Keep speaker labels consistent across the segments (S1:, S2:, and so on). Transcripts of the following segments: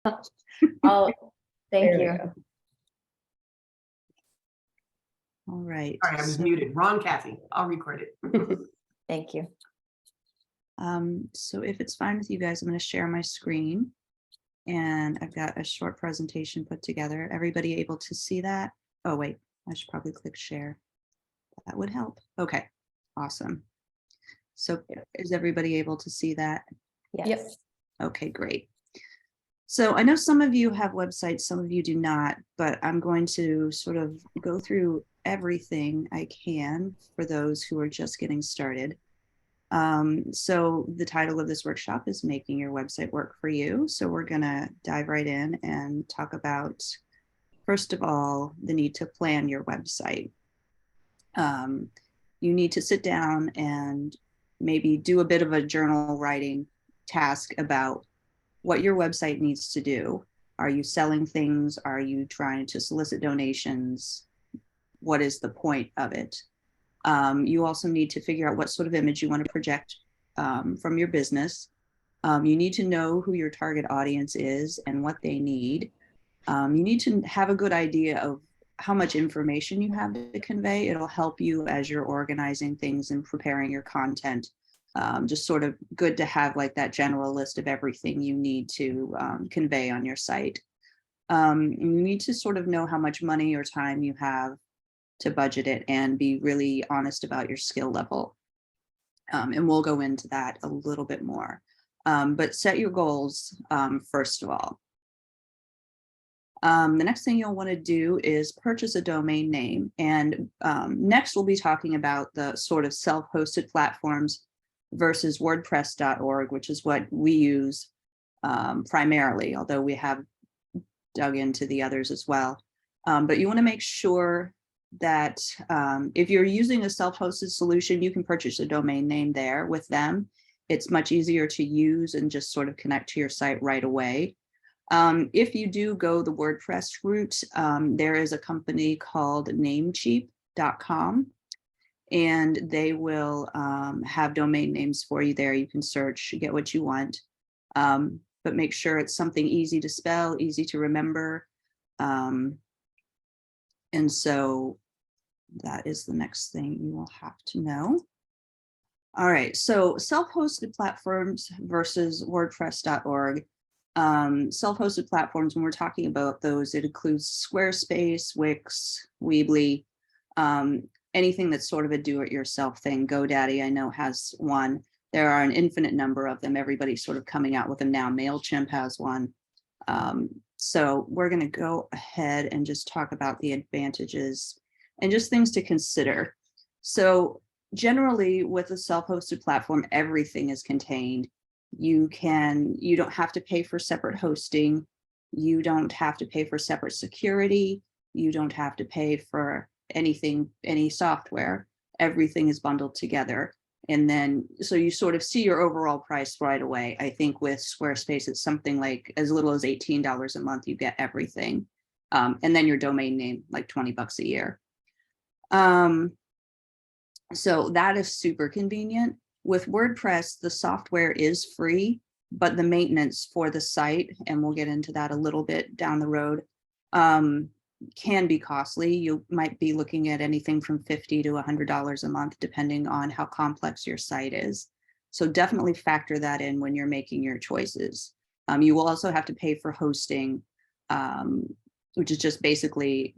S1: Oh, thank
S2: There we
S1: you.
S2: go.
S3: All right.
S4: Sorry, I was
S3: so,
S4: muted. Wrong Kathy. I'll record it.
S1: Thank you.
S3: so if it's fine with you guys, I'm going to share my screen. And I've got a short presentation put together. Everybody able to see that? Oh, wait, I should probably click share. That would help. Okay, awesome. So is everybody able to see that?
S1: Yes.
S2: Yep.
S3: Okay, great. So I know some of you have websites, some of you do not, but I'm going to sort of go through everything I can for those who are just getting started. So the title of this workshop is Making Your Website Work for You. So we're going to dive right in and talk about, first of all, the need to plan your website. You need to sit down and maybe do a bit of a journal writing task about what your website needs to do. Are you selling things? Are you trying to solicit donations? What is the point of it? You also need to figure out what sort of image you want to project from your business. You need to know who your target audience is and what they need. You need to have a good idea of how much information you have to convey. It'll help you as you're organizing things and preparing your content. Just sort of good to have like that general list of everything you need to convey on your site. You need to sort of know how much money or time you have to budget it and be really honest about your skill level. And we'll go into that a little bit more. But set your goals first of all. The next thing you'll want to do is purchase a domain name. And next we'll be talking about the sort of self-hosted platforms versus WordPress.org, which is what we use primarily, although we have dug into the others as well. But you want to make sure that if you're using a self-hosted solution, you can purchase a domain name there with them. It's much easier to use and just sort of connect to your site right away. If you do go the WordPress route, there is a company called Namecheap.com, and they will have domain names for you there. You can search, get what you want, but make sure it's something easy to spell, easy to remember. And so that is the next thing you will have to know. All right, so self-hosted platforms versus WordPress.org. Self-hosted platforms, when we're talking about those, it includes Squarespace, Wix, Weebly, anything that's sort of a do-it-yourself thing. GoDaddy, I know, has one. There are an infinite number of them. Everybody's sort of coming out with them now. MailChimp has one. So we're going to go ahead and just talk about the advantages and just things to consider. So generally with a self-hosted platform, everything is contained. You don't have to pay for separate hosting. You don't have to pay for separate security. You don't have to pay for anything, any software. Everything is bundled together. And then, so you sort of see your overall price right away. I think with Squarespace, it's something like as little as $18 a month, you get everything. And then your domain name, like $20 a year. So that is super convenient. With WordPress, the software is free, but the maintenance for the site, and we'll get into that a little bit down the road, can be costly. You might be looking at anything from $50 to $100 a month, depending on how complex your site is. So definitely factor that in when you're making your choices. You will also have to pay for hosting, which is just basically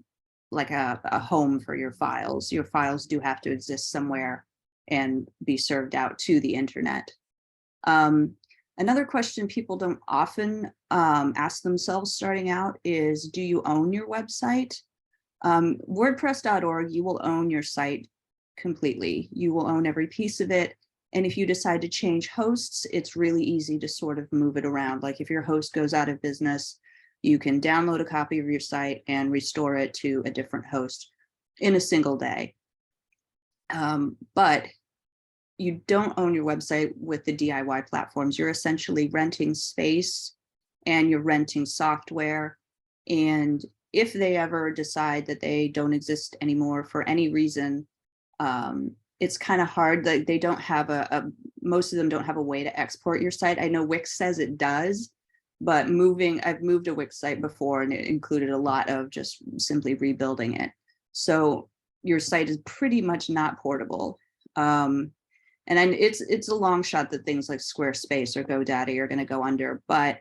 S3: like a home for your files. Your files do have to exist somewhere and be served out to the internet. Another question people don't often ask themselves starting out is, do you own your website? WordPress.org, you will own your site completely. You will own every piece of it. And if you decide to change hosts, it's really easy to sort of move it around. Like if your host goes out of business, you can download a copy of your site and restore it to a different host in a single day. But you don't own your website with the DIY platforms. You're essentially renting space and you're renting software. And if they ever decide that they don't exist anymore for any reason, it's kind of hard. That they don't have most of them don't have a way to export your site. I know Wix says it does, but I've moved a Wix site before, and it included a lot of just simply rebuilding it. So your site is pretty much not portable. And it's a long shot that things like Squarespace or GoDaddy are going to go under, but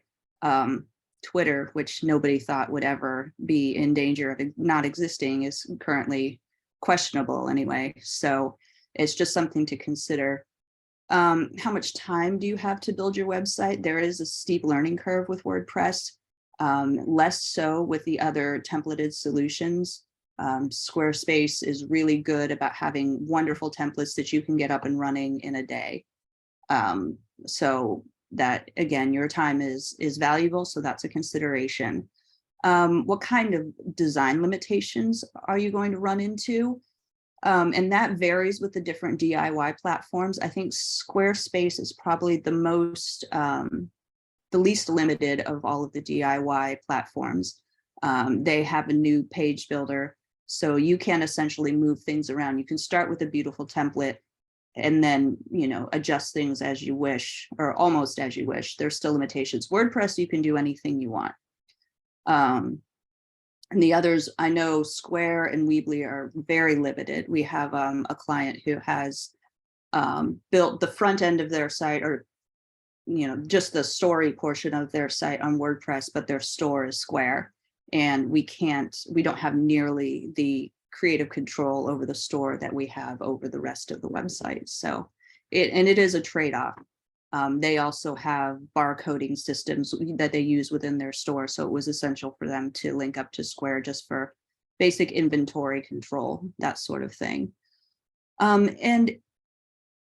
S3: Twitter, which nobody thought would ever be in danger of not existing, is currently questionable anyway. So it's just something to consider. How much time do you have to build your website? There is a steep learning curve with WordPress, less so with the other templated solutions. Squarespace is really good about having wonderful templates that you can get up and running in a day. So that, again, your time is valuable, so that's a consideration. What kind of design limitations are you going to run into? And that varies with the different DIY platforms. I think Squarespace is probably the least limited of all of the DIY platforms. They have a new page builder, so you can essentially move things around. You can start with a beautiful template and then, adjust things as you wish, or almost as you wish. There's still limitations. WordPress, you can do anything you want. And the others, I know Square and Weebly are very limited. We have a client who has built the front end of their site, or just the story portion of their site on WordPress, but their store is Square. And we don't have nearly the creative control over the store that we have over the rest of the website. So it is a trade-off. They also have barcoding systems that they use within their store. So it was essential for them to link up to Square just for basic inventory control, that sort of thing. And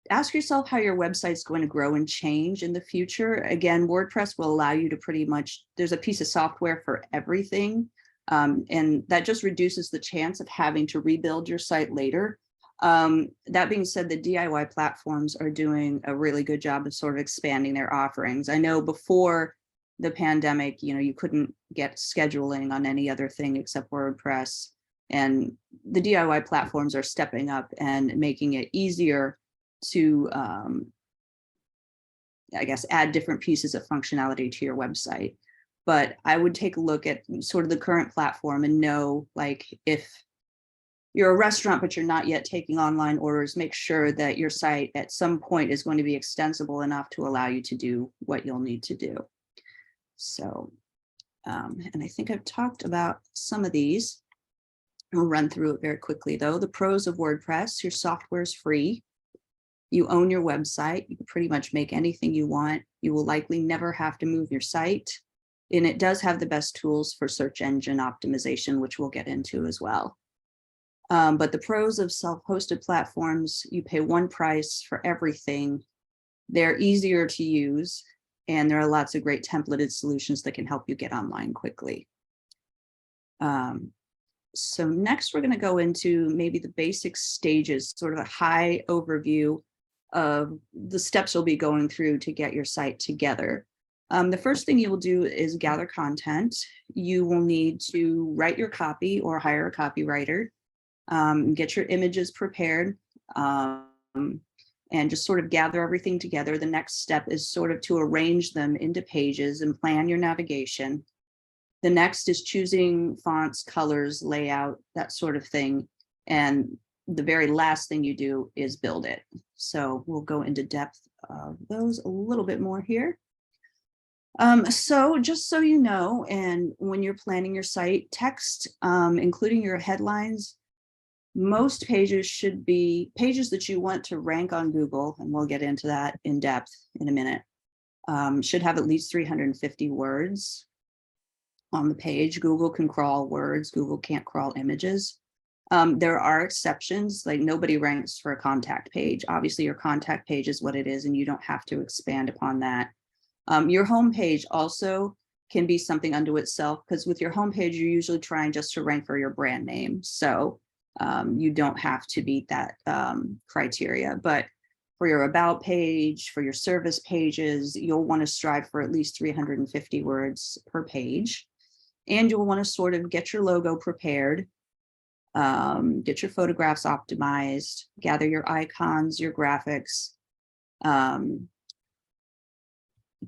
S3: ask yourself how your website's going to grow and change in the future. Again, WordPress will allow you to there's a piece of software for everything. And that just reduces the chance of having to rebuild your site later. That being said, the DIY platforms are doing a really good job of sort of expanding their offerings. I know before the pandemic, you couldn't get scheduling on any other thing except WordPress. And the DIY platforms are stepping up and making it easier to, add different pieces of functionality to your website. But I would take a look at sort of the current platform and know, like, if you're a restaurant, but you're not yet taking online orders, make sure that your site at some point is going to be extensible enough to allow you to do what you'll need to do. So, and I think I've talked about some of these. I'll run through it very quickly though. The pros of WordPress: your software is free. You own your website. You can pretty much make anything you want. You will likely never have to move your site. And it does have the best tools for search engine optimization, which we'll get into as well. But the pros of self-hosted platforms: you pay one price for everything. They're easier to use, and there are lots of great templated solutions that can help you get online quickly. So next, we're going to go into maybe the basic stages, sort of a high overview of the steps you'll be going through to get your site together. The first thing you will do is gather content. You will need to write your copy or hire a copywriter, get your images prepared, and just sort of gather everything together. The next step is sort of to arrange them into pages and plan your navigation. The next is choosing fonts, colors, layout, that sort of thing. And the very last thing you do is build it. So we'll go into depth of those a little bit more here. So just so you know, and when you're planning your site, text, including your headlines, most pages should be pages that you want to rank on Google, and we'll get into that in depth in a minute, should have at least 350 words on the page. Google can crawl words. Google can't crawl images. There are exceptions, like nobody ranks for a contact page. Obviously, your contact page is what it is, and you don't have to expand upon that. Your homepage also can be something unto itself, because with your homepage, you're usually trying just to rank for your brand name. So you don't have to beat that criteria. But for your about page, for your service pages, you'll want to strive for at least 350 words per page. And you'll want to sort of get your logo prepared, get your photographs optimized, gather your icons, your graphics.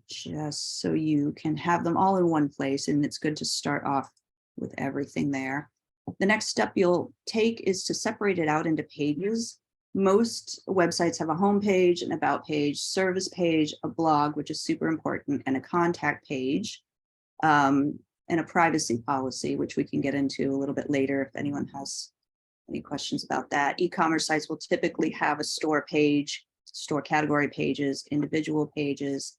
S3: just so you can have them all in one place, and it's good to start off with everything there. The next step you'll take is to separate it out into pages. Most websites have a home page, an about page, service page, a blog, which is super important, and a contact page, and a privacy policy, which we can get into a little bit later if anyone has any questions about that. E-commerce sites will typically have a store page, store category pages, individual pages.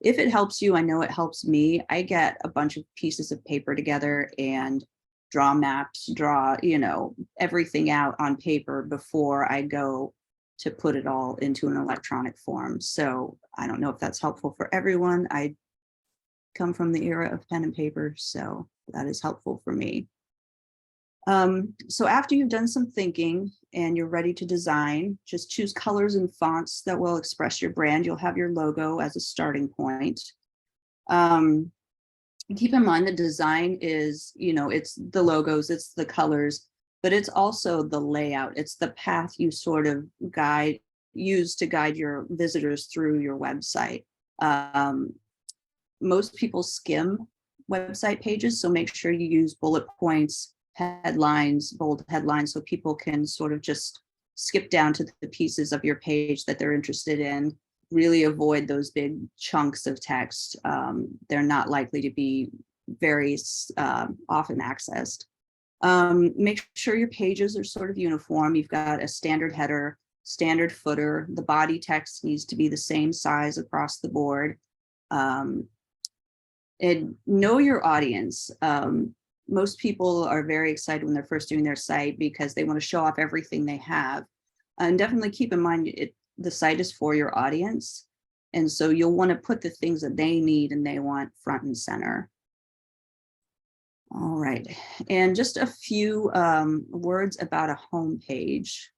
S3: If it helps you, I know it helps me. I get a bunch of pieces of paper together and draw maps, draw, everything out on paper before I go to put it all into an electronic form. So I don't know if that's helpful for everyone. I come from the era of pen and paper, so that is helpful for me. So after you've done some thinking and you're ready to design, just choose colors and fonts that will express your brand. You'll have your logo as a starting point. Keep in mind the design is, it's the logos, it's the colors, but it's also the layout. It's the path you sort of use to guide your visitors through your website. Most people skim website pages, so make sure you use bullet points, headlines, bold headlines, so people can sort of just skip down to the pieces of your page that they're interested in. Really avoid those big chunks of text. They're not likely to be very often accessed. Make sure your pages are sort of uniform. You've got a standard header, standard footer. The body text needs to be the same size across the board. And know your audience. Most people are very excited when they're first doing their site because they want to show off everything they have. And definitely keep in mind, the site is for your audience. And so you'll want to put the things that they need and they want front and center. All right. And just a few words about a home page.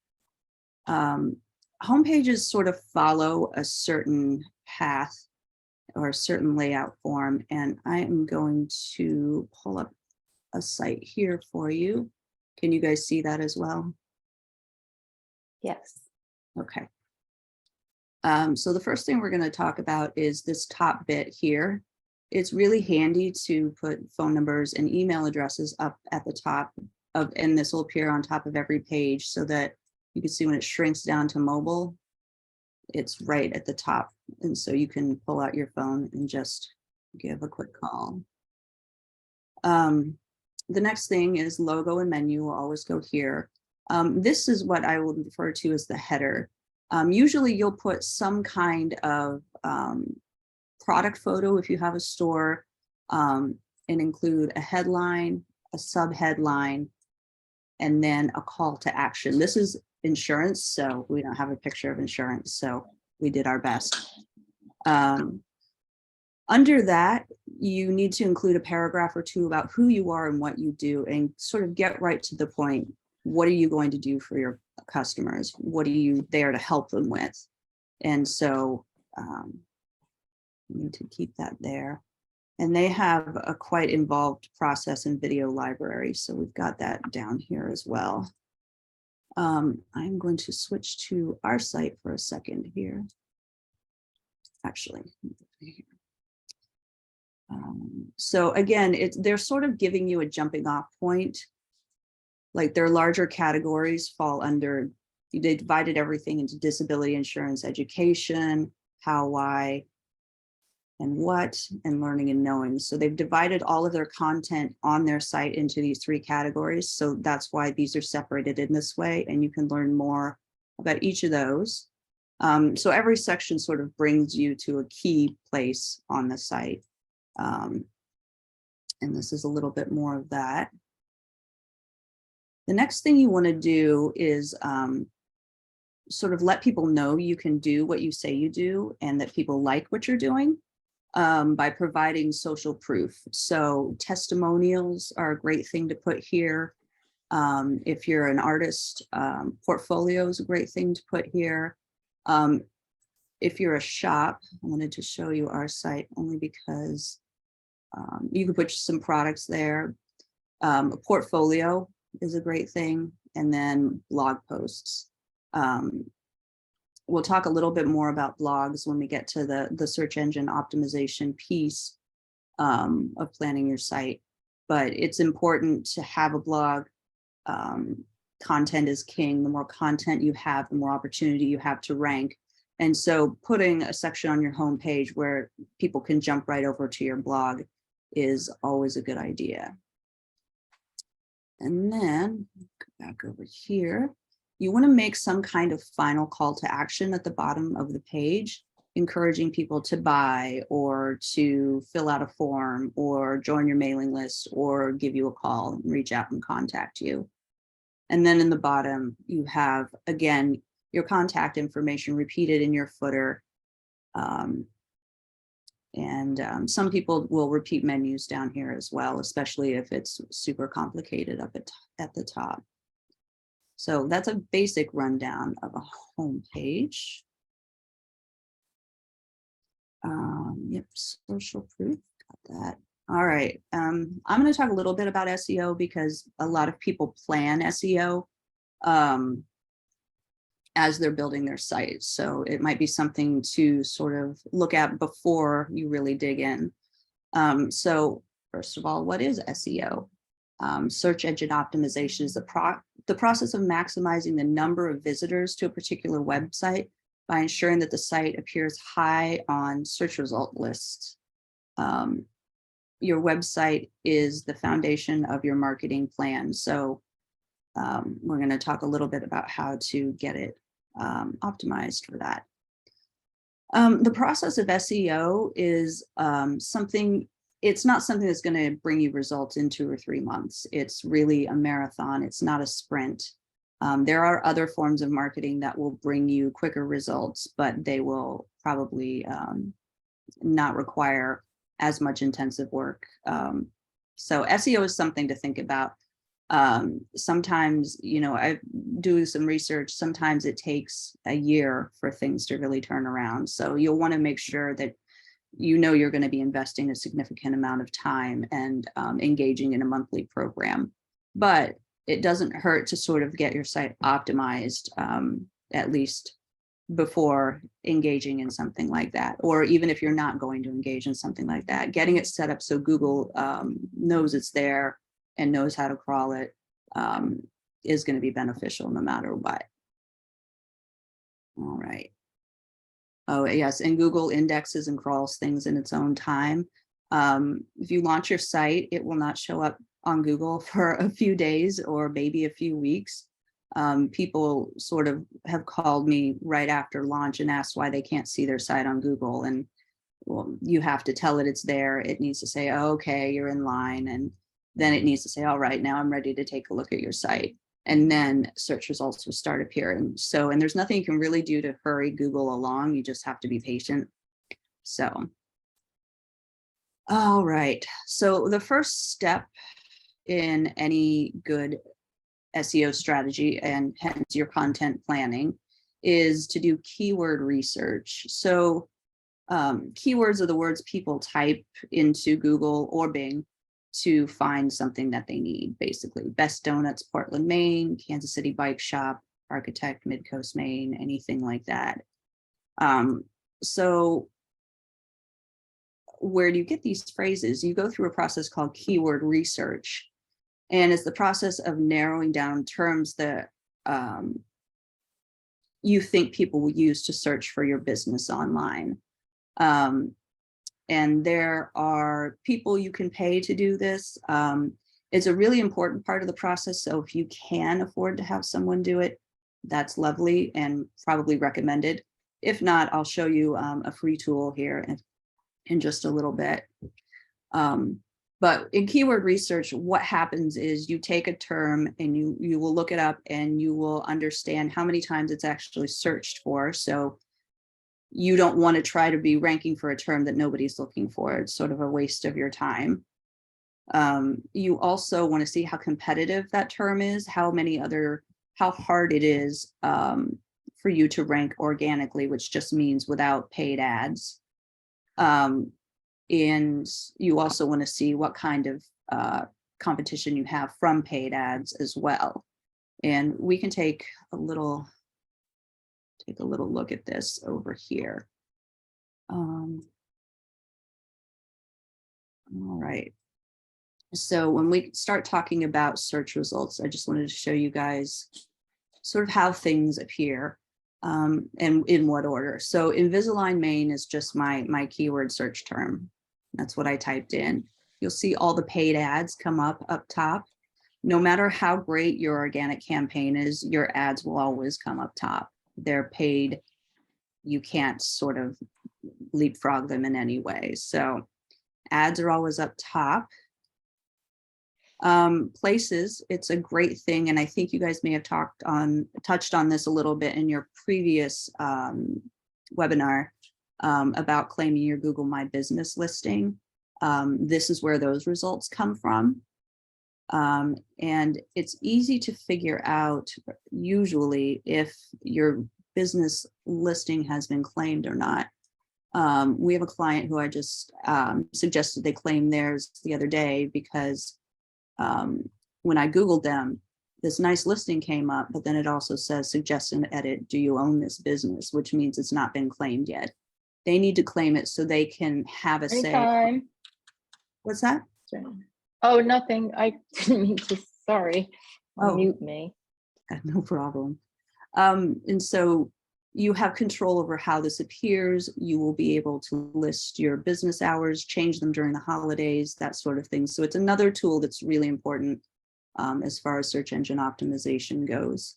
S3: Home pages sort of follow a certain path or a certain layout form. And I am going to pull up a site here for you. Can you guys see that as well?
S1: Yes.
S3: Okay. So the first thing we're going to talk about is this top bit here. It's really handy to put phone numbers and email addresses up at the top of, and this will appear on top of every page so that you can see when it shrinks down to mobile, it's right at the top. And so you can pull out your phone and just give a quick call. The next thing is logo and menu will always go here. This is what I would refer to as the header. Usually you'll put some kind of product photo if you have a store, and include a headline, a subheadline, and then a call to action. This is insurance, so we don't have a picture of insurance, so we did our best. Under that, you need to include a paragraph or two about who you are and what you do, and sort of get right to the point. What are you going to do for your customers? What are you there to help them with? And so you need to keep that there. And they have a quite involved process and video library. So we've got that down here as well. I'm going to switch to our site for a second here. Actually, so again, they're sort of giving you a jumping off point. Like their larger categories fall under, they divided everything into disability insurance, education, how, why, and what, and learning and knowing. So they've divided all of their content on their site into these three categories. So that's why these are separated in this way, and you can learn more about each of those. So every section sort of brings you to a key place on the site. And this is a little bit more of that. The next thing you want to do is sort of let people know you can do what you say you do and that people like what you're doing by providing social proof. So testimonials are a great thing to put here. If you're an artist, portfolio is a great thing to put here. If you're a shop, I wanted to show you our site only because you can put some products there. A portfolio is a great thing, and then blog posts. we'll talk a little bit more about blogs when we get to the search engine optimization piece of planning your site. But it's important to have a blog. Content is king. The more content you have, the more opportunity you have to rank. And so putting a section on your homepage where people can jump right over to your blog is always a good idea. And then go back over here. You want to make some kind of final call to action at the bottom of the page, encouraging people to buy or to fill out a form or join your mailing list or give you a call and reach out and contact you. And then in the bottom, you have, again, your contact information repeated in your footer. Some people will repeat menus down here as well, especially if it's super complicated up at the top. So that's a basic rundown of a home page. Yep, social proof, got that. All right, I'm going to talk a little bit about SEO because a lot of people plan SEO as they're building their site. So it might be something to sort of look at before you really dig in. So first of all, what is SEO? Search engine optimization is the process of maximizing the number of visitors to a particular website by ensuring that the site appears high on search result lists. Your website is the foundation of your marketing plan. So we're going to talk a little bit about how to get it optimized for that. The process of SEO is it's not something that's going to bring you results in 2 or 3 months. It's really a marathon. It's not a sprint. There are other forms of marketing that will bring you quicker results, but they will probably not require as much intensive work. So SEO is something to think about. Sometimes, I do some research. Sometimes it takes a year for things to really turn around. So you'll want to make sure that you're going to be investing a significant amount of time and engaging in a monthly program. But it doesn't hurt to sort of get your site optimized, at least before engaging in something like that. Or even if you're not going to engage in something like that, getting it set up so Google knows it's there and knows how to crawl it is going to be beneficial no matter what. All right. Oh, yes. And Google indexes and crawls things in its own time. If you launch your site, it will not show up on Google for a few days or maybe a few weeks. People sort of have called me right after launch and asked why they can't see their site on Google. And well, you have to tell it it's there. It needs to say, oh, okay, you're in line. And then it needs to say, all right, now I'm ready to take a look at your site. And then search results will start appearing. So, and there's nothing you can really do to hurry Google along. You just have to be patient. So, all right. So the first step in any good SEO strategy and hence your content planning is to do keyword research. So keywords are the words people type into Google or Bing to find something that they need, basically. Best Donuts, Portland, Maine, Kansas City Bike Shop, Architect, Midcoast, Maine, anything like that. So where do you get these phrases? You go through a process called keyword research. And it's the process of narrowing down terms that you think people will use to search for your business online. And there are people you can pay to do this. It's a really important part of the process. So if you can afford to have someone do it, that's lovely and probably recommended. If not, I'll show you a free tool here in just a little bit. But in keyword research, what happens is you take a term and you will look it up and you will understand how many times it's actually searched for. So you don't want to try to be ranking for a term that nobody's looking for. It's sort of a waste of your time. You also want to see how competitive that term is, how hard it is for you to rank organically, which just means without paid ads. And you also want to see what kind of competition you have from paid ads as well. And we can take a little take a little look at this over here. All right. So when we start talking about search results, I just wanted to show you guys sort of how things appear and in what order. So Invisalign Maine is just my keyword search term. That's what I typed in. You'll see all the paid ads come up top. No matter how great your organic campaign is, your ads will always come up top. They're paid. You can't sort of leapfrog them in any way. So ads are always up top. Places, it's a great thing. And I think you guys may have touched on this a little bit in your previous webinar about claiming your Google My Business listing. This is where those results come from. And it's easy to figure out usually if your business listing has been claimed or not. We have a client who I just suggested they claim theirs the other day because when I Googled them, this nice listing came up, but then it also says suggest and edit, do you own this business, which means it's not been claimed yet. They need to claim it so they can have a say.
S1: Anytime.
S3: What's that?
S1: Oh, nothing. I didn't mean to, sorry.
S3: Oh.
S1: Mute me.
S3: No problem. And so you have control over how this appears. You will be able to list your business hours, change them during the holidays, that sort of thing. So it's another tool that's really important as far as search engine optimization goes.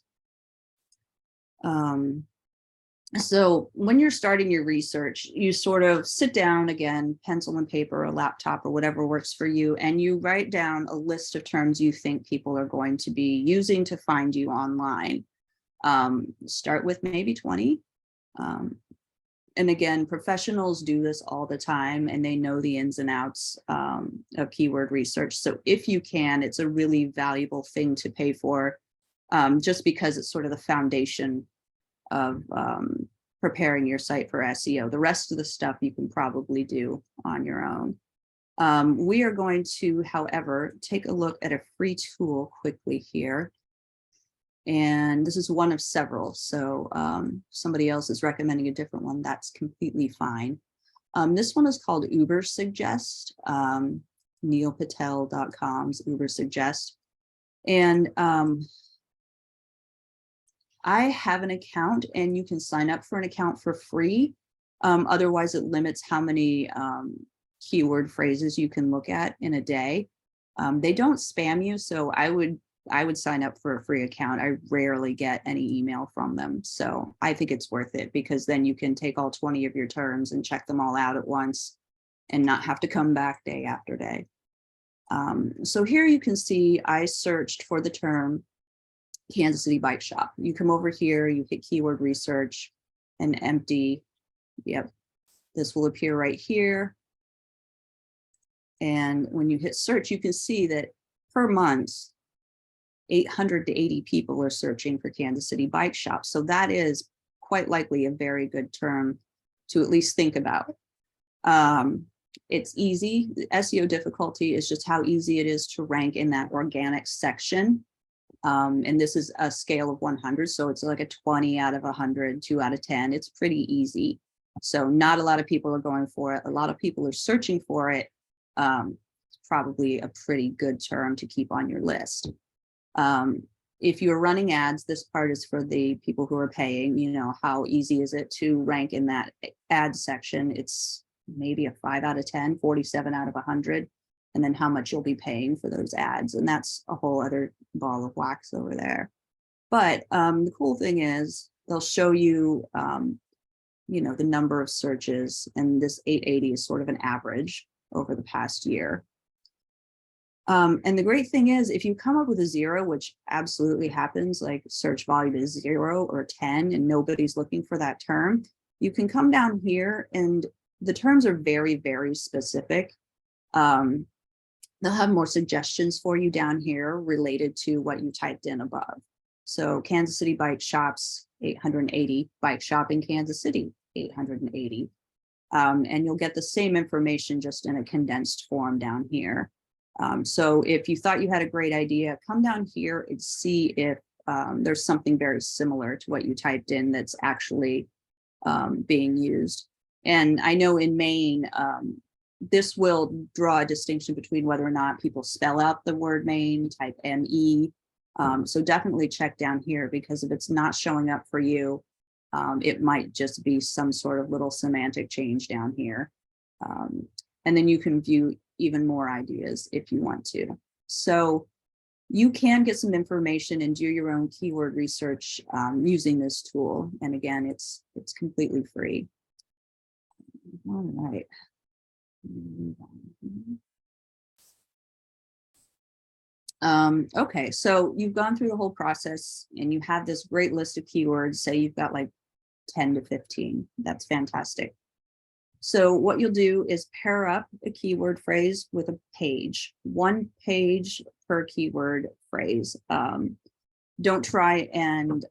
S3: So when you're starting your research, you sort of sit down again, pencil and paper, a laptop or whatever works for you, and you write down a list of terms you think people are going to be using to find you online. Start with maybe 20. And again, professionals do this all the time and they know the ins and outs of keyword research. So if you can, it's a really valuable thing to pay for just because it's sort of the foundation of preparing your site for SEO. The rest of the stuff you can probably do on your own. We are going to, however, take a look at a free tool quickly here. And this is one of several. So somebody else is recommending a different one. That's completely fine. This one is called Ubersuggest, neilpatel.com's Ubersuggest. And I have an account and you can sign up for an account for free. Otherwise, it limits how many keyword phrases you can look at in a day. They don't spam you, so I would sign up for a free account. I rarely get any email from them. So I think it's worth it because then you can take all 20 of your terms and check them all out at once and not have to come back day after day. So here you can see I searched for the term Kansas City Bike Shop. You come over here, you hit keyword research and empty. Yep, this will appear right here. And when you hit search, you can see that per month, 800 to 80 people are searching for Kansas City Bike Shop. So that is quite likely a very good term to at least think about. It's easy. The SEO difficulty is just how easy it is to rank in that organic section. And this is a scale of 100. So it's like a 20 out of 100, 2 out of 10. It's pretty easy. So not a lot of people are going for it. A lot of people are searching for it. It's probably a pretty good term to keep on your list. If you're running ads, this part is for the people who are paying. You know, how easy is it to rank in that ad section? It's maybe a 5 out of 10, 47 out of 100. And then how much you'll be paying for those ads. And that's a whole other ball of wax over there. But the cool thing is they'll show you, you know, the number of searches, and this 880 is sort of an average over the past year. And the great thing is if you come up with a 0, which absolutely happens, like search volume is 0 or 10 and nobody's looking for that term, you can come down here and the terms are very, very specific. They'll have more suggestions for you down here related to what you typed in above. So Kansas City Bike Shops, 880, Bike Shop in Kansas City, 880. And you'll get the same information just in a condensed form down here. So if you thought you had a great idea, come down here and see if there's something very similar to what you typed in that's actually being used. And I know in Maine, this will draw a distinction between whether or not people spell out the word Maine, type ME. So definitely check down here, because if it's not showing up for you, it might just be some sort of little semantic change down here. And then you can view even more ideas if you want to. So you can get some information and do your own keyword research using this tool. And again, it's completely free. All right. Okay, so you've gone through the whole process and you have this great list of keywords. Say you've got like 10 to 15. That's fantastic. So what you'll do is pair up a keyword phrase with a page, 1 page per keyword phrase. Don't try and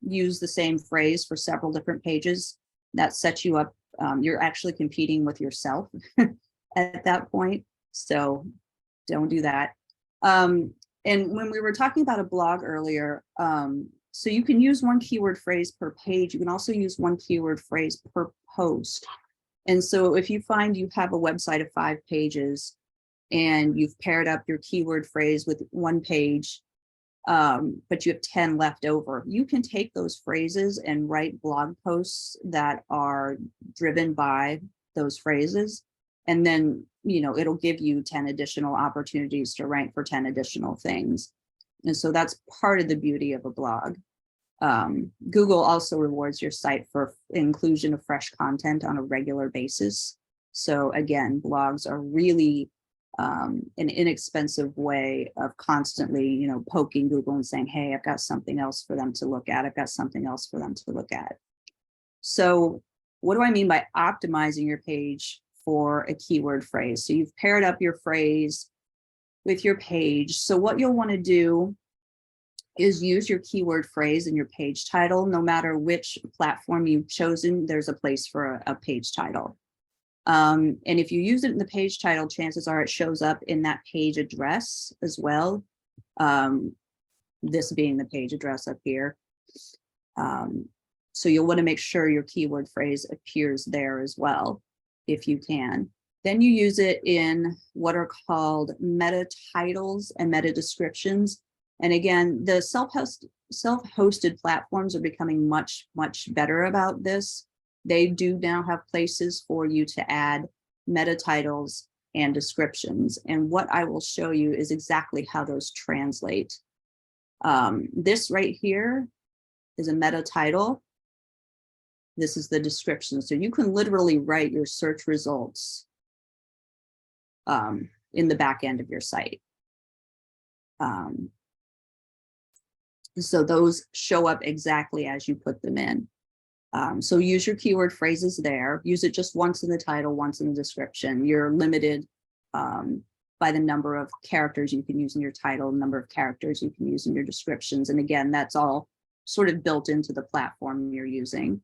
S3: use the same phrase for several different pages. That sets you up. You're actually competing with yourself at that point. So don't do that. And when we were talking about a blog earlier, so you can use 1 keyword phrase per page. You can also use 1 keyword phrase per post. And so if you find you have a website of 5 pages and you've paired up your keyword phrase with 1 page, but you have 10 left over, you can take those phrases and write blog posts that are driven by those phrases. And then, it'll give you 10 additional opportunities to rank for 10 additional things. And so that's part of the beauty of a blog. Google also rewards your site for inclusion of fresh content on a regular basis. So again, blogs are really an inexpensive way of constantly, poking Google and saying, hey, I've got something else for them to look at. I've got something else for them to look at. So what do I mean by optimizing your page for a keyword phrase? So you've paired up your phrase with your page. So what you'll want to do is use your keyword phrase in your page title. No matter which platform you've chosen, there's a place for a page title. And if you use it in the page title, chances are it shows up in that page address as well. This being the page address up here. So you'll want to make sure your keyword phrase appears there as well, if you can. Then you use it in what are called meta titles and meta descriptions. And again, the self-hosted platforms are becoming much, much better about this. They do now have places for you to add meta titles and descriptions. And what I will show you is exactly how those translate. This right here is a meta title. This is the description. So you can literally write your search results in the back end of your site. So those show up exactly as you put them in. So use your keyword phrases there. Use it just once in the title, once in the description. You're limited by the number of characters you can use in your title, number of characters you can use in your descriptions. And again, that's all sort of built into the platform you're using.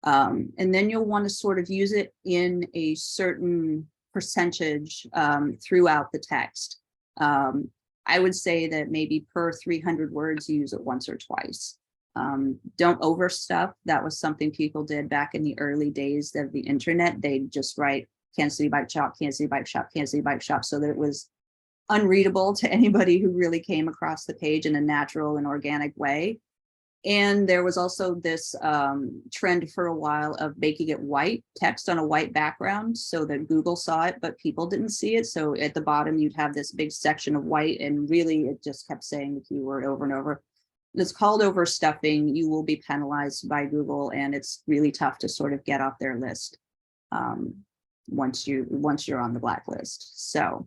S3: And then you'll want to sort of use it in a certain percentage throughout the text. I would say that maybe per 300 words, you use it once or twice. Don't overstuff. That was something people did back in the early days of the internet. They'd just write Kansas City Bike Shop, Kansas City Bike Shop, Kansas City Bike Shop, so that it was unreadable to anybody who really came across the page in a natural and organic way. And there was also this trend for a while of making it white, text on a white background, so that Google saw it, but people didn't see it. So at the bottom, you'd have this big section of white, and really it just kept saying the keyword over and over. It's called overstuffing. You will be penalized by Google, and it's really tough to sort of get off their list once you're on the blacklist. So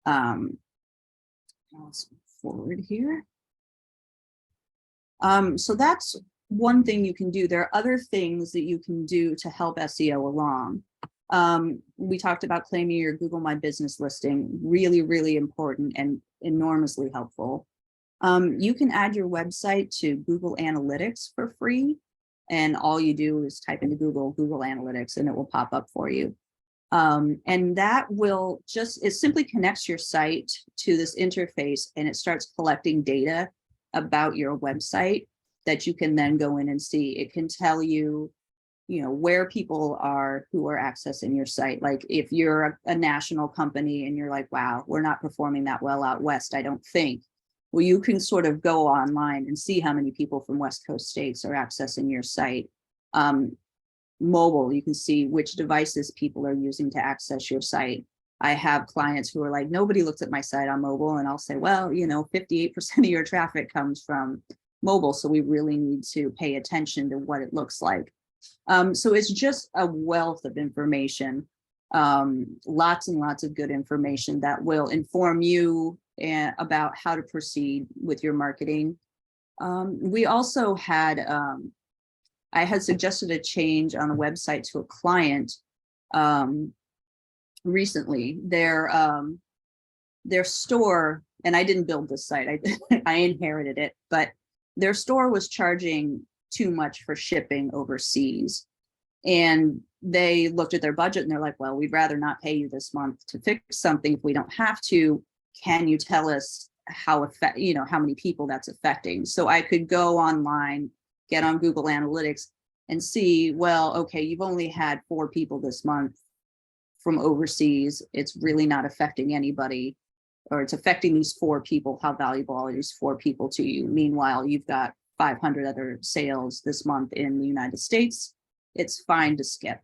S3: let's move forward here. So that's one thing you can do. There are other things that you can do to help SEO along. We talked about claiming your Google My Business listing, really, really important and enormously helpful. You can add your website to Google Analytics for free. And all you do is type into Google Analytics, and it will pop up for you. And that will it simply connects your site to this interface, and it starts collecting data about your website that you can then go in and see. It can tell you, where people are who are accessing your site. Like if you're a national company and you're like, wow, we're not performing that well out west, I don't think. Well, you can sort of go online and see how many people from West Coast states are accessing your site. Mobile, you can see which devices people are using to access your site. I have clients who are like, nobody looks at my site on mobile, and I'll say, well, 58% of your traffic comes from mobile, so we really need to pay attention to what it looks like. So it's just a wealth of information, lots and lots of good information that will inform you about how to proceed with your marketing. We also had, I had suggested a change on the website to a client recently. Their store, and I didn't build this site, I inherited it, but their store was charging too much for shipping overseas. And they looked at their budget and they're like, well, we'd rather not pay you this month to fix something if we don't have to. Can you tell us how many people that's affecting? So I could go online, get on Google Analytics and see, well, okay, you've only had 4 people this month from overseas. It's really not affecting anybody, or it's affecting these 4 people. How valuable are these 4 people to you? Meanwhile, you've got 500 other sales this month in the United States. It's fine to skip,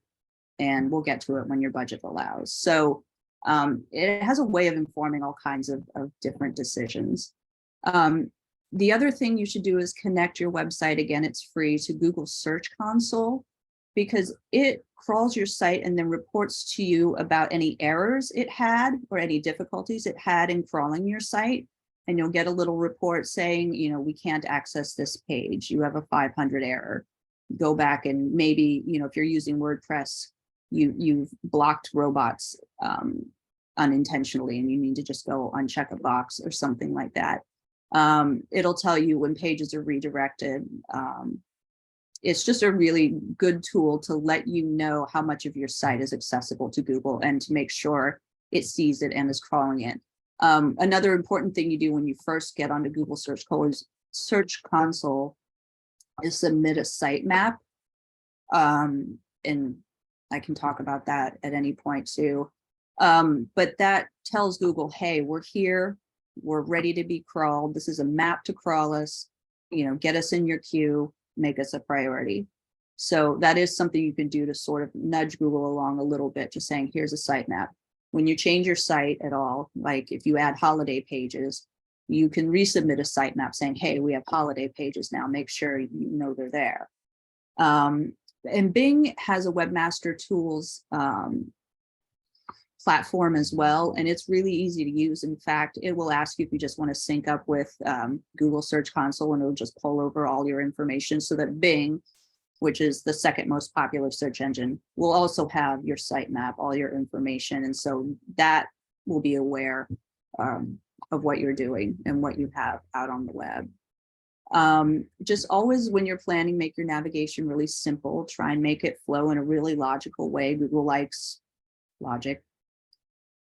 S3: and we'll get to it when your budget allows. So it has a way of informing all kinds of different decisions. The other thing you should do is connect your website, again, it's free, to Google Search Console, because it crawls your site and then reports to you about any errors it had or any difficulties it had in crawling your site. And you'll get a little report saying, we can't access this page. You have a 500 error. Go back and maybe, if you're using WordPress, you've blocked robots unintentionally, and you need to just go uncheck a box or something like that. It'll tell you when pages are redirected. It's just a really good tool to let you know how much of your site is accessible to Google and to make sure it sees it and is crawling it. Another important thing you do when you first get onto Google Search Console is submit a sitemap. And I can talk about that at any point too. But that tells Google, hey, we're here, we're ready to be crawled. This is a map to crawl us, get us in your queue, make us a priority. So that is something you can do to sort of nudge Google along a little bit, just saying, here's a sitemap. When you change your site at all, like if you add holiday pages, you can resubmit a sitemap saying, hey, we have holiday pages now, make sure they're there. And Bing has a Webmaster Tools platform as well, and it's really easy to use. In fact, it will ask you if you just want to sync up with Google Search Console, and it'll just pull over all your information so that Bing, which is the second most popular search engine, will also have your sitemap, all your information. And so that will be aware of what you're doing and what you have out on the web. Just always, when you're planning, make your navigation really simple. Try and make it flow in a really logical way. Google likes logic.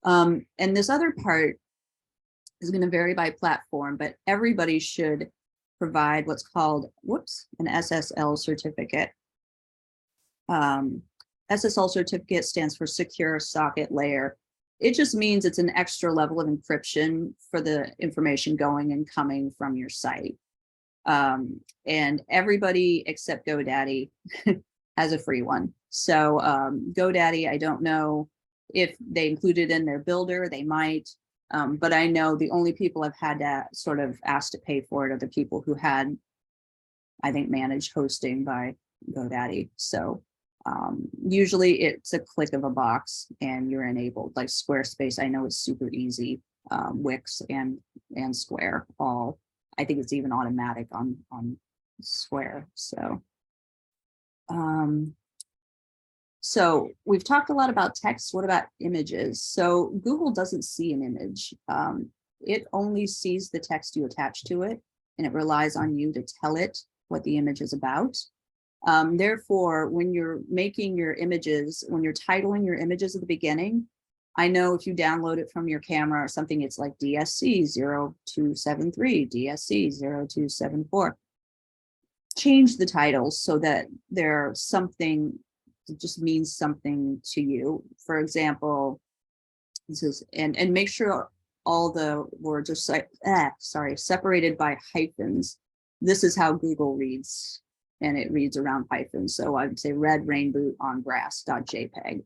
S3: And this other part is going to vary by platform, but everybody should provide what's called, an SSL certificate. SSL certificate stands for Secure Socket Layer. It just means it's an extra level of encryption for the information going and coming from your site. And everybody except GoDaddy has a free one. So GoDaddy, I don't know if they include it in their builder, they might. But I know the only people I've had to sort of ask to pay for it are the people who had, I think, managed hosting by GoDaddy. So usually it's a click of a box and you're enabled. Like Squarespace, I know it's super easy. Wix and Square, all, I think it's even automatic on Square. So so we've talked a lot about text. What about images? So Google doesn't see an image. It only sees the text you attach to it, and it relies on you to tell it what the image is about. Therefore, when you're making your images, when you're titling your images at the beginning, I know if you download it from your camera or something, it's like DSC 0273, DSC 0274. Change the titles so that they're something that just means something to you. For example, this is, and make sure all the words are separated by hyphens. This is how Google reads, and it reads around hyphens. So I would say red rain boot on grass.jpg.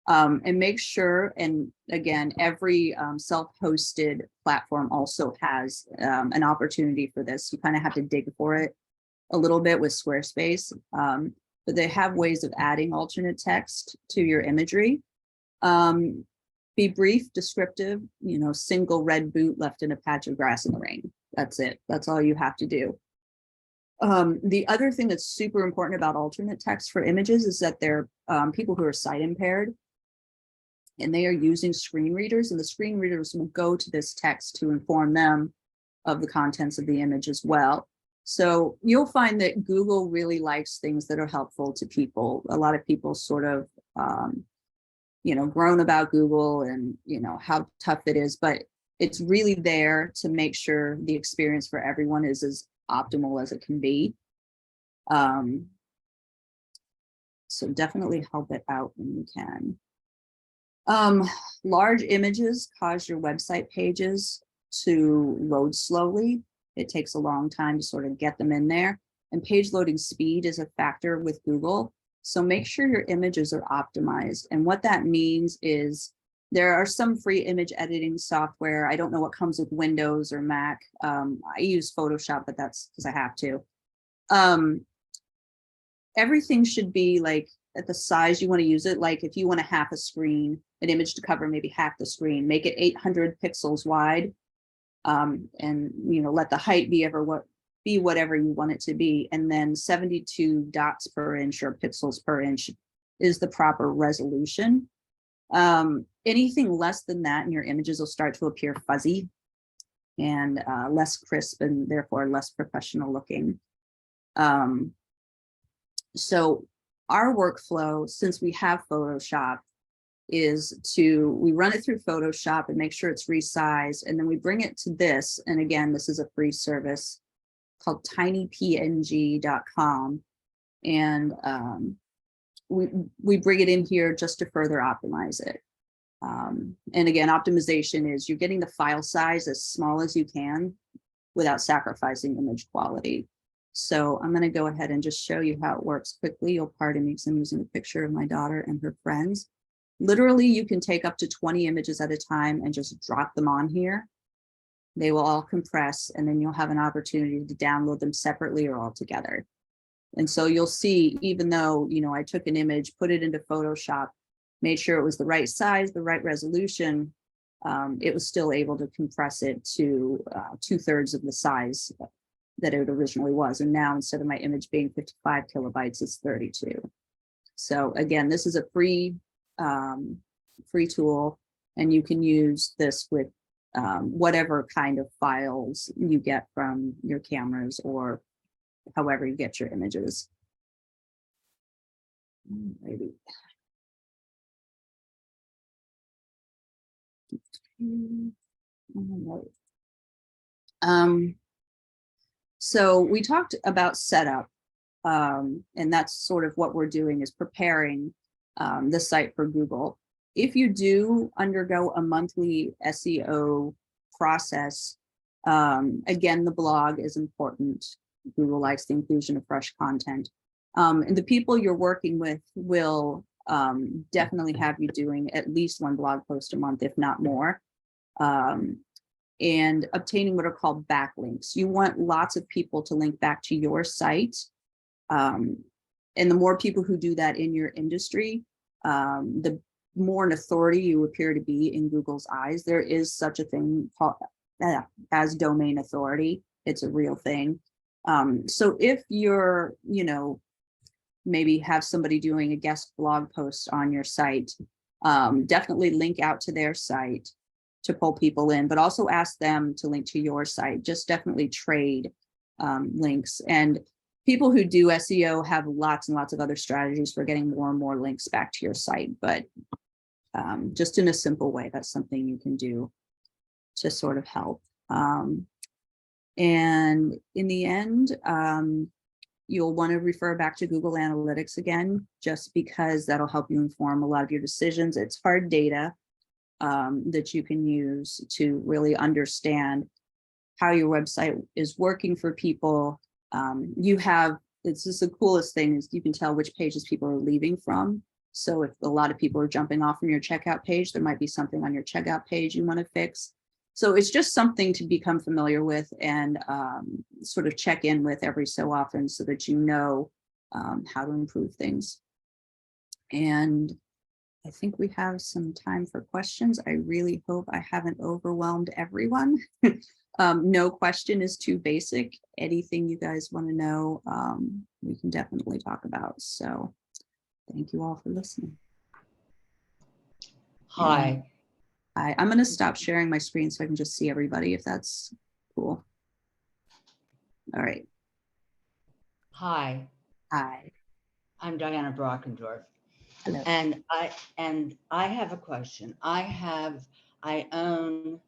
S3: And make sure, and again, every self-hosted platform also has an opportunity for this. You kind of have to dig for it a little bit with Squarespace, but they have ways of adding alternate text to your imagery. Be brief, descriptive, single red boot left in a patch of grass in the rain. That's it. That's all you have to do. The other thing that's super important about alternate text for images is that they're people who are sight impaired, and they are using screen readers, and the screen readers will go to this text to inform them of the contents of the image as well. So you'll find that Google really likes things that are helpful to people. A lot of people sort of, groan about Google and, how tough it is, but it's really there to make sure the experience for everyone is as optimal as it can be. So definitely help it out when you can. Large images cause your website pages to load slowly. It takes a long time to sort of get them in there, and page loading speed is a factor with Google. So make sure your images are optimized. And what that means is there are some free image editing software. I don't know what comes with Windows or Mac. I use Photoshop, but that's because I have to. Everything should be like at the size you want to use it. Like if you want a half a screen, an image to cover maybe half the screen, make it 800 pixels wide, and let the height be whatever you want it to be, and then 72 dots per inch or pixels per inch is the proper resolution. Anything less than that and your images will start to appear fuzzy and less crisp, and therefore less professional looking. So our workflow, since we have Photoshop, is we run it through Photoshop and make sure it's resized, and then we bring it to this. And again, this is a free service called tinypng.com, and we bring it in here just to further optimize it. And again, optimization is you're getting the file size as small as you can without sacrificing image quality. So I'm going to go ahead and just show you how it works quickly. You'll pardon me because I'm using a picture of my daughter and her friends. Literally, you can take up to 20 images at a time and just drop them on here. They will all compress, and then you'll have an opportunity to download them separately or all together. And so you'll see, even though, I took an image, put it into Photoshop, made sure it was the right size, the right resolution, it was still able to compress it to 2/3 of the size that it originally was. And now, instead of my image being 55 kilobytes, it's 32. So again, this is a free tool, and you can use this with whatever kind of files you get from your cameras or however you get your images. Maybe. So we talked about setup, and that's sort of what we're doing, is preparing the site for Google. If you do undergo a monthly SEO process, again, the blog is important. Google likes the inclusion of fresh content. And the people you're working with will definitely have you doing at least one blog post a month, if not more. And obtaining what are called backlinks. You want lots of people to link back to your site. And the more people who do that in your industry, the more an authority you appear to be in Google's eyes. There is such a thing called as domain authority. It's a real thing. So if you're, maybe have somebody doing a guest blog post on your site, definitely link out to their site to pull people in, but also ask them to link to your site. Just definitely trade links. And people who do SEO have lots and lots of other strategies for getting more and more links back to your site, but just in a simple way. That's something you can do to sort of help. And in the end, you'll want to refer back to Google Analytics again, just because that'll help you inform a lot of your decisions. It's hard data that you can use to really understand how your website is working for people. It's just the coolest thing is you can tell which pages people are leaving from. So if a lot of people are jumping off from your checkout page, there might be something on your checkout page you want to fix. So it's just something to become familiar with and sort of check in with every so often so that you know how to improve things. And I think we have some time for questions. I really hope I haven't overwhelmed everyone. No question is too basic. Anything you guys want to know, we can definitely talk about. So thank you all for listening.
S2: Hi.
S3: I'm going to stop sharing my screen so I can just see everybody, if that's cool. All right.
S2: Hi.
S3: Hi.
S2: I'm Diana Brockendorf.
S3: Hello.
S2: And I have a question. I own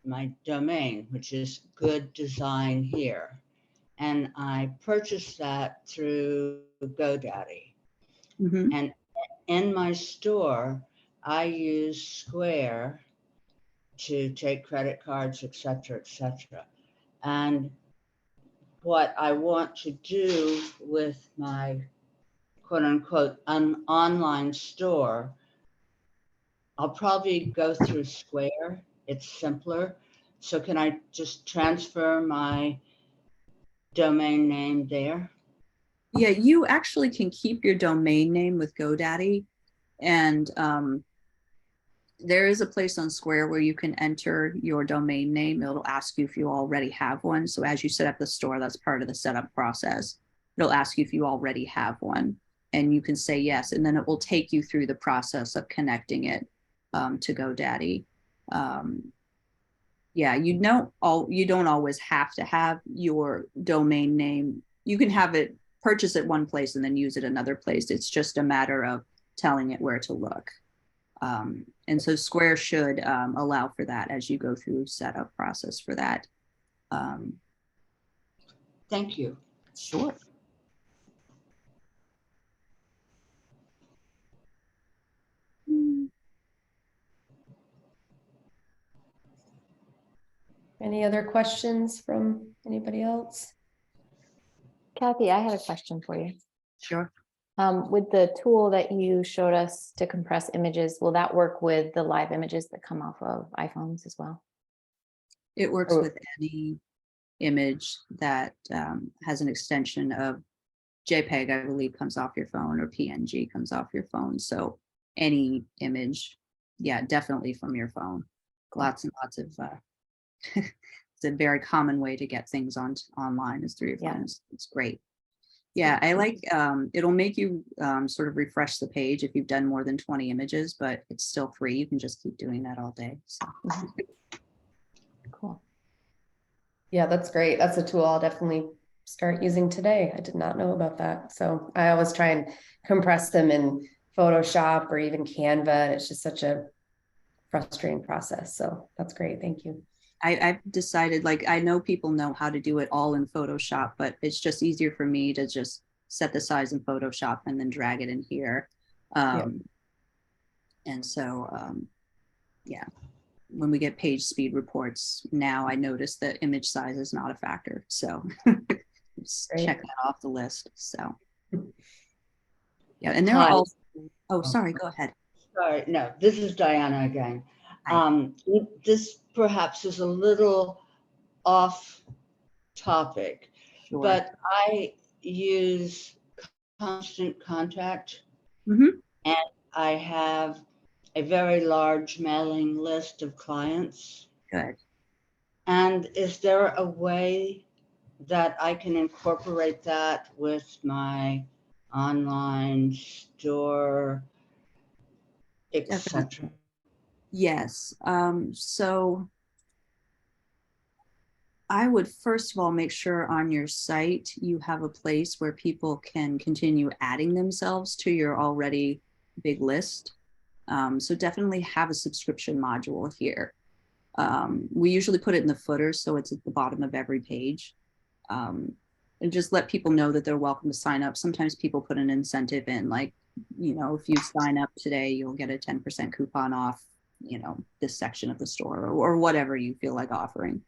S2: my domain, which is Good Design Here. And I purchased that through GoDaddy.
S3: Mm-hmm.
S2: And in my store, I use Square to take credit cards, et cetera, et cetera. And what I want to do with my quote unquote online store, I'll probably go through Square. It's simpler. So can I just transfer my domain name there?
S3: Yeah, you actually can keep your domain name with GoDaddy. And there is a place on Square where you can enter your domain name. It'll ask you if you already have one. So as you set up the store, that's part of the setup process. It'll ask you if you already have one, and you can say yes. And then it will take you through the process of connecting it to GoDaddy. Yeah, you don't always have to have your domain name. You can have it purchase it one place and then use it another place. It's just a matter of telling it where to look. And so Square should allow for that as you go through setup process for that.
S2: Thank you.
S3: Sure.
S5: Any other questions from anybody else?
S1: Kathy, I had a question for you.
S3: Sure.
S1: With the tool that you showed us to compress images, will that work with the live images that come off of iPhones as well?
S3: It works
S1: Oh.
S3: with any image that has an extension of JPEG, I believe, comes off your phone, or PNG comes off your phone. So any image, yeah, definitely from your phone. Lots and lots of, it's a very common way to get things online is through your
S1: Yeah.
S3: phones. It's great. Yeah, I like, it'll make you sort of refresh the page if you've done more than 20 images, but it's still free. You can just keep doing that all day. So.
S1: Cool.
S5: Yeah, that's great. That's a tool I'll definitely start using today. I did not know about that. So I always try and compress them in Photoshop or even Canva. And it's just such a frustrating process. So that's great. Thank you.
S3: I've decided, like, I know people know how to do it all in Photoshop, but it's just easier for me to just set the size in Photoshop and then drag it in here. And so, yeah, when we get page speed reports now, I notice that image size is not a factor. So just check that off the list. So, yeah, and there are also, oh, sorry, go ahead.
S2: Sorry, no, this is Diana again.
S3: Hi.
S2: This perhaps is a little off topic,
S3: Sure.
S2: but I use Constant Contact,
S3: Mhm.
S2: and I have a very large mailing list of clients.
S3: Good.
S2: And is there a way that I can incorporate that with my online store, etc.?
S3: Yes. So I would first of all make sure on your site you have a place where people can continue adding themselves to your already big list. So definitely have a subscription module here. We usually put it in the footer, so it's at the bottom of every page. And just let people know that they're welcome to sign up. Sometimes people put an incentive in, like, if you sign up today, you'll get a 10% coupon off, this section of the store, or whatever you feel like offering.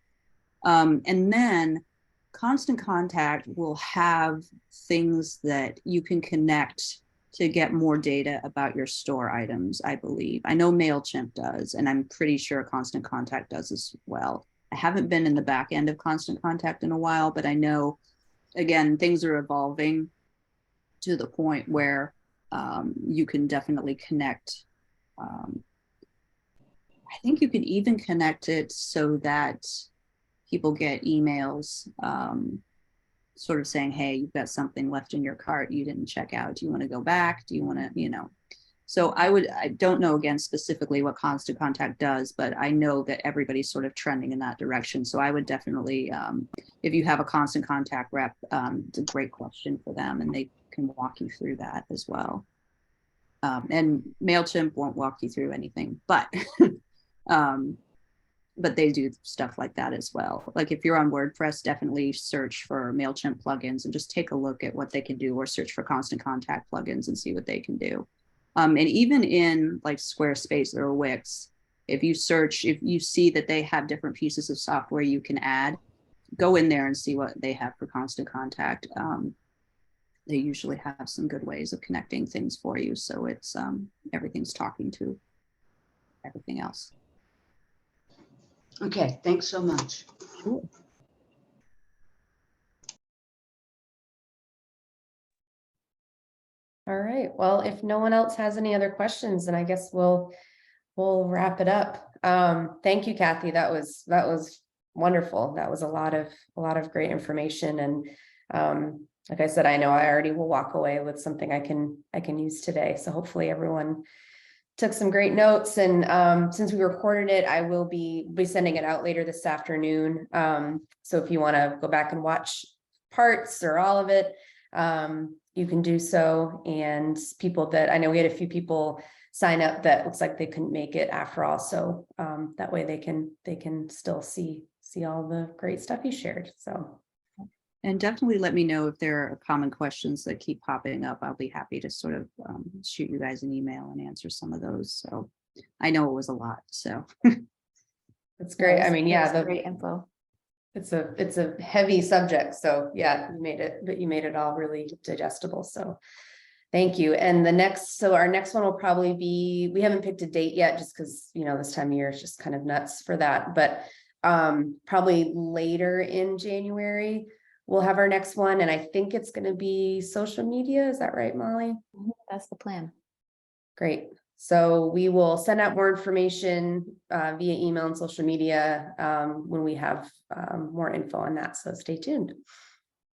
S3: And then Constant Contact will have things that you can connect to get more data about your store items, I believe. I know MailChimp does, and I'm pretty sure Constant Contact does as well. I haven't been in the back end of Constant Contact in a while, but I know, again, things are evolving to the point where you can definitely connect. I think you can even connect it so that people get emails sort of saying, hey, you've got something left in your cart you didn't check out. Do you want to go back? Do you want to, So I don't know, again, specifically what Constant Contact does, but I know that everybody's sort of trending in that direction. So I would definitely, if you have a Constant Contact rep, it's a great question for them, and they can walk you through that as well. And MailChimp won't walk you through anything, but they do stuff like that as well. Like if you're on WordPress, definitely search for MailChimp plugins and just take a look at what they can do, or search for Constant Contact plugins and see what they can do. And even in like Squarespace or Wix, if you see that they have different pieces of software you can add, go in there and see what they have for Constant Contact. They usually have some good ways of connecting things for you. So it's everything's talking to everything else.
S2: Okay, thanks so much.
S3: Cool.
S5: All right, well, if no one else has any other questions, then I guess we'll wrap it up. Thank you, Kathy. That was wonderful. That was a lot of great information. And like I said, I know I already will walk away with something I can use today. So hopefully everyone took some great notes. And since we recorded it, I will be sending it out later this afternoon. So if you want to go back and watch parts or all of it, you can do so. And people that I know, we had a few people sign up that looks like they couldn't make it after all. So that way they can still see all the great stuff you shared. So.
S3: And definitely let me know if there are common questions that keep popping up. I'll be happy to sort of shoot you guys an email and answer some of those. So I know it was a lot, so.
S5: That's great. I mean, yeah,
S1: Great info.
S5: it's a heavy subject. So yeah, you made it all really digestible. So thank you. And our next one will probably be, we haven't picked a date yet, just because, this time of year is just kind of nuts for that, but probably later in January, we'll have our next one. And I think it's going to be social media. Is that right, Molly?
S1: That's the plan.
S5: Great. So we will send out more information via email and social media when we have more info on that. So stay tuned.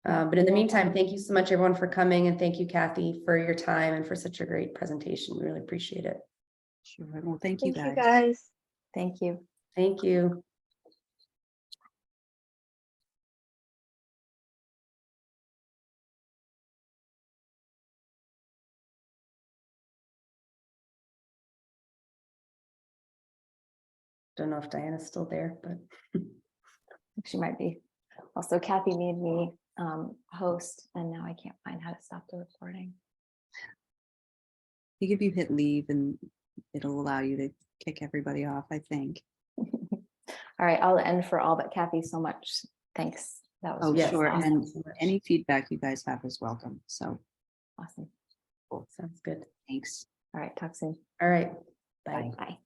S5: But in the meantime, thank you so much, everyone, for coming. And thank you, Kathy, for your time and for such a great presentation. We really appreciate it.
S3: Sure. Well, thank you guys.
S1: Thank you.
S5: Thank you. Don't know if Diana's still there, but
S1: She might be. Also, Kathy made me host, and now I can't find how to stop the recording.
S3: I think if you hit leave, and it'll allow you to kick everybody off, I think.
S1: All right, I'll end for all, but Kathy, so much thanks. That was
S5: yes,
S3: Sure.
S5: awesome.
S3: And any feedback you guys have is welcome. So
S1: awesome.
S5: Sounds good.
S3: thanks.
S1: All right, talk soon.
S5: All right. Bye.
S1: Bye.